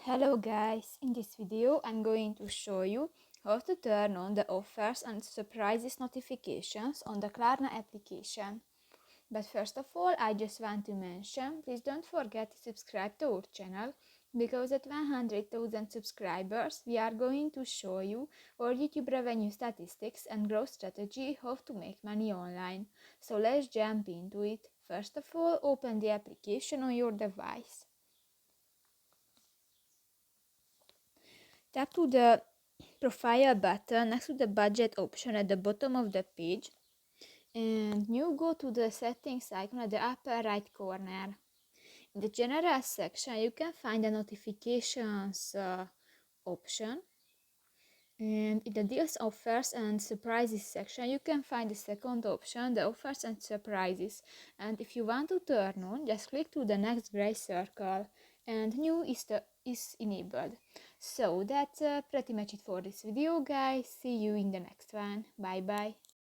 Hello guys, in this video I'm going to show you how to turn on the offers and surprises notifications on the Klarna application. But first of all, I just want to mention, please don't forget to subscribe to our channel, because at 100,000 subscribers we are going to show you our YouTube revenue statistics and growth strategy, how to make money online. So let's jump into it. First of all, open the application on your device. Tap to the profile button next to the budget option at the bottom of the page, and you go to the settings icon at the upper right corner. In the general section you can find the notifications option, and in the deals, offers and surprises section you can find the second option, the offers and surprises. And if you want to turn on, just click to the next gray circle and new is enabled. So that's pretty much it for this video guys. See you in the next one. Bye bye.